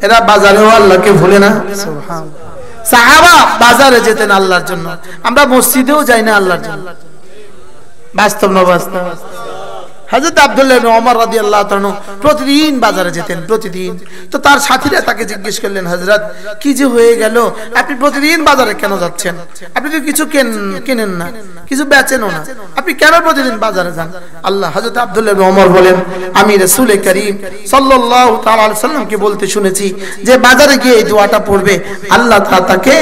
এরা বাজারেও আল্লাহকে ভুলে না। সুবহানাল্লাহ। সাহাবা বাজারে যেতেন আল্লাহর জন্য, আমরা মসজিদেও যাই না আল্লাহর জন্য। বাস্তব না বাস্তব? হযরত আব্দুল্লাহ ইবনে ওমর রাদিয়াল্লাহু তাআলা প্রতিদিন বাজারে যেতেন, প্রতিদিন। তো তার সাথীরা তাকে জিজ্ঞেস করলেন, হযরত কি যে হয়ে গেল, আপনি প্রতিদিন বাজারে কেন যাচ্ছেন? আপনি তো কিছু কেনেন না, কিছু বেচেনও না, আপনি কেন প্রতিদিন বাজারে যান? আল্লাহ হযরত আব্দুল্লাহ ইবনে ওমর বলেন, আমি রাসূল করিম সাল্লাল্লাহু তাআলা আলাইহি সাল্লামকে বলতে শুনেছি যে বাজারে গিয়ে এই দোয়াটা পড়বে, আল্লাহ তাআলা তাকে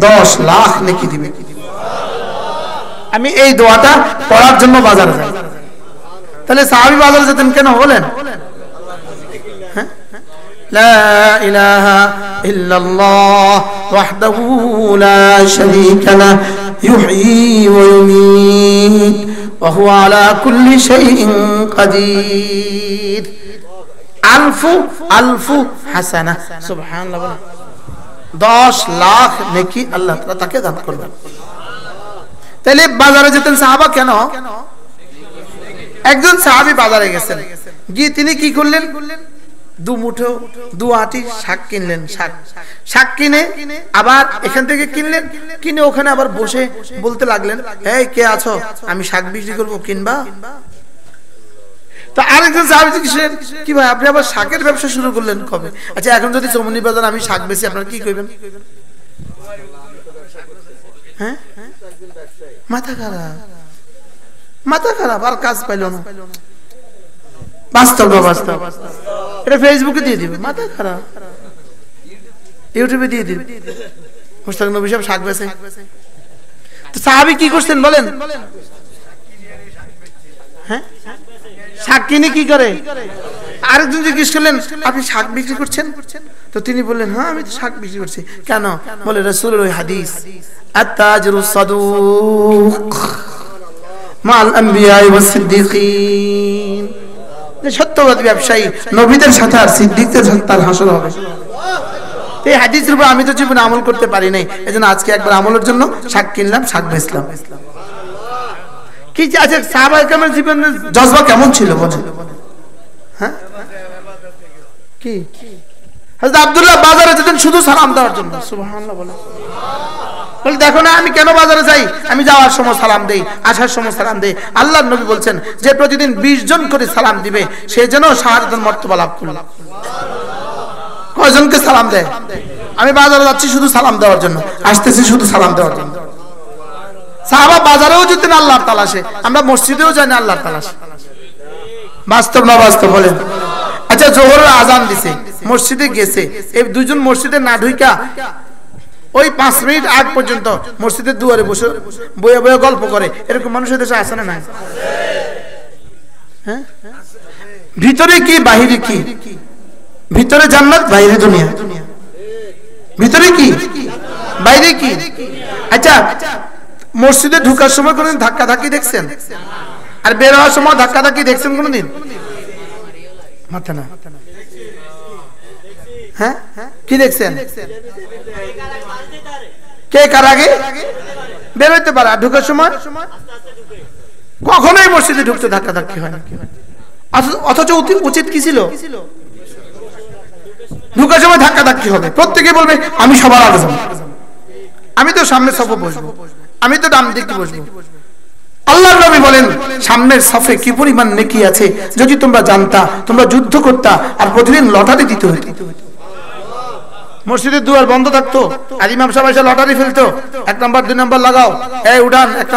10 লাখ নেকি দিবে। আমি এই দোয়াটা পড়ার জন্য বাজারে যাই। তাহলে সাহাবী বাজারে যেতেন কেন বলেন? লা ইলাহা ইল্লাল্লাহ ওয়াহদাহু লা শারীকা লাহু ইউহয়ী ওয়া ইউমীত ওয়া হুয়া আলা কুল্লি শাইইন কাদির। আলফু হাসানাহ। সুবহানাল্লাহ। 10 লাখ নেকি আল্লাহ তাআলা তাকে দান করবেন। তাহলে বাজারে যেতেন সাহাবা কেন? একজন সাহাবী বাজারে গেছেন, গিয়ে তিনি কি করলেন? 2 মুঠো 2 আটি শাক কিনলেন। শাক কিনে আবার এখান থেকে কিনে ওখানে আবার বসে বলতে লাগলেন, এই কে আছো, আমি শাক বিক্রি করবো, কিনবা? তো আরেকজন সাহাবী জিজ্ঞেস, কি ভাই আপনি আবার শাকের ব্যবসা শুরু করলেন কবে? আচ্ছা এখন যদি চমনি বাজার আমি শাক বেচি, আপনারা কি করবেন? হ্যাঁ, মাথা খারাপ, আর কাজ পাইল না। বাস্তব বাস্তব, এটা ফেসবুকে দিয়ে দিবে, মাথা খারাপ, ইউটিউবে দিয়ে দিবে, মুশতাক নবী সাহেব শাক বেচে। তো সাহাবী কি করছেন বলেন? হ্যাঁ, শাক কিনে কি করে? আরেকজন জিজ্ঞেস করলেন, আপনি শাক বিক্রি করছেন? তো তিনি বললেন, হ্যাঁ আমি তো শাক বিক্রি করছি। কেন? বলে রাসূলের ওই হাদিস, আত-তাজিরুস সাদুক মাল আম্বিয়া ওয়াস সিদ্দিকিন, সত্যবাদী ব্যবসায়ী নবীদের সাথে আর সিদ্দিকদের সাথে তার হাসর হবে। এই হাদিসের উপর আমি তো জীবনে আমল করতে পারি নাই, এজন্য আজকে একবার আমলের জন্য শাক কিনলাম, শাক বেচলাম। কি আছে সাহাবায়ে কেরামের জীবনের জজবা কেমন ছিল বলেন? হ্যাঁ, কি হযরত আব্দুল্লাহ বাজারে যেতেন শুধু সালাম দেওয়ার জন্য। সুবহানাল্লাহ বলেন। বলে দেখো না আমি কেন বাজারে যাই, আমি যাওয়ার সময় সালাম দেই, আসার সময় সালাম দেই। আল্লাহর নবী বলছেন যে প্রতিদিন 20 জন করে সালাম দিবে সে যেন শাহাদাতের মর্তবা লাভ করল। কয়জনকে সালাম দেয়? আমি বাজারে যাচ্ছি শুধু সালাম দেওয়ার জন্য, আসতেছি শুধু সালাম দেওয়ার জন্য। সাহাবা বাজারেও যেতেন আল্লাহর তালাশে, আমরা মসজিদেও যাই না আল্লাহর তালাশে। বাস্তব না বাস্তব বলেন? আচ্ছা জোহরের আজান দিছে, মসজিদে গেছে, এই দুইজন মসজিদে না ঢুইকা ওই 5 মিনিট আগ পর্যন্ত মসজিদের দুয়ারে বসে বয়ে বয়ে গল্প করে, এরকম মানুষের দেশে আছে না? হ্যাঁ, ভিতরে কি বাহিরে কি? ভিতরে জান্নাত, বাইরে দুনিয়া। ভিতরে কি বাইরে কি? আচ্ছা মসজিদে ঢোকার সময় কোনদিন ধাক্কা ধাক্কি দেখছেন? আর বের হওয়ার সময় ধাক্কা ধাক্কি দেখছেন কোনদিন? মাথা না। হ্যাঁ, কি দেখছেন? কে কার আগে বের হইতে পারে, আর ঢোকার সময় কখনোই মসজিদে ঢুকতে ধাক্কা ধাক্কি হয় না। অথচ উচিত কি ছিল? ঢোকার সময় ধাক্কা ধাক্কি হবে, প্রত্যেকে বলবে আমি সবার আগে যাবো, আমি তো সামনের সফে বসবো, আমি তো ডান দিকে বসবো। আল্লাহর নবী বলেন সামনের সফে কি পরিমাণ নেকি আছে, যদি তোমরা জানতা তোমরা যুদ্ধ করতা আর প্রতিদিন লটারি দিতে হতো। মসজিদের দুয়ার বন্ধ থাকতো আর ইমাম সাহেব এসে লটারি ফেলতো, 1 নাম্বার 2 নাম্বার লাগাও, এই উঠান 1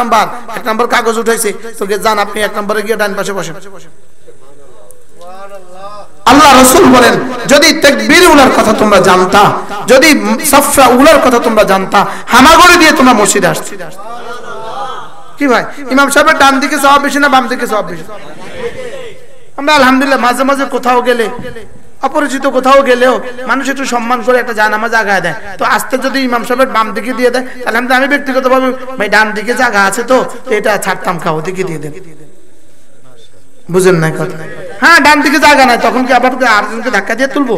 নাম্বার কাগজ উঠাইছে, তোকে যান আপনি 1 নম্বরে গিয়ে ডান পাশে বসেন। আল্লাহ রাসূল বলেন যদি তাকবীর উলার কথা তোমরা জানতা, যদি সাফা উলার কথা তোমরা জানতা, হামাগুড়ি দিয়ে তোমরা মসজিদে আসতে। কি ভাই ইমাম সাহেবের ডান দিকে সওয়াব বেশি না বাম দিকে সওয়াব বেশি? আমরা আলহামদুলিল্লাহ মাঝে মাঝে কোথাও গেলে, অপরিচিত কোথাও গেলেও মানুষ একটু সম্মান করে একটা জানামা জায়গায় দেয়, তো আস্তে যদি ইমাম সাহেবের বাম দিকে দিয়ে দেয় তাহলে আমি ব্যক্তিগতভাবে ভাই ডান দিকে জায়গা আছে তো এটা ছাড়তাম, খাও দিকে দিয়ে দেন। বুঝেন না কথা? হ্যাঁ, ডান দিকে জায়গা নাই, তখন কি আবার আরেকজনকে ধাক্কা দিয়ে তুলবো?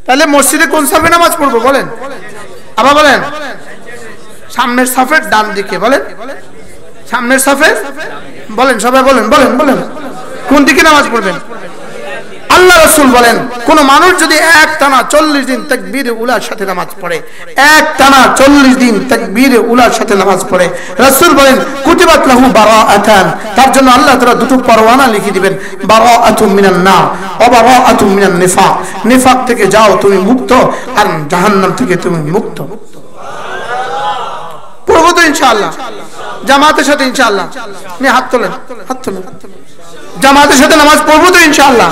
তাহলে মসজিদে কোন সাফে নামাজ পড়বো বলেন? আবার বলেন সামনের সাফের ডান দিকে, বলেন সামনের সাফের, বলেন সবাই বলেন বলেন বলেন কোন দিকে নামাজ পড়বেন? আল্লাহ রাসূল বলেন কোন মানুষ যদি এক টানা 40 দিন তাকবীরে উলার সাথে নামাজ পড়ে, এক টানা 40 দিন তাকবীরে উলার সাথে নামাজ পড়ে, রাসূল বলেন কুতিবাত লাহু বারাআতান, তার জন্য আল্লাহ তাআলা দুটো পরওয়ানা লিখে দিবেন, বারাআতুম মিনান নার ওয়া বারাআতুম মিনান নিফাক, নিফাক থেকে যাও তুমি মুক্ত, আর জাহান্নাম থেকে তুমি মুক্ত। পড়বো তো ইনশাআল্লাহ, জামাতের সাথে ইনশাআল্লাহ। আপনি হাত তোলেন, হাত তোলেন, জামাতের সাথে নামাজ পড়বো তো ইনশাআল্লাহ।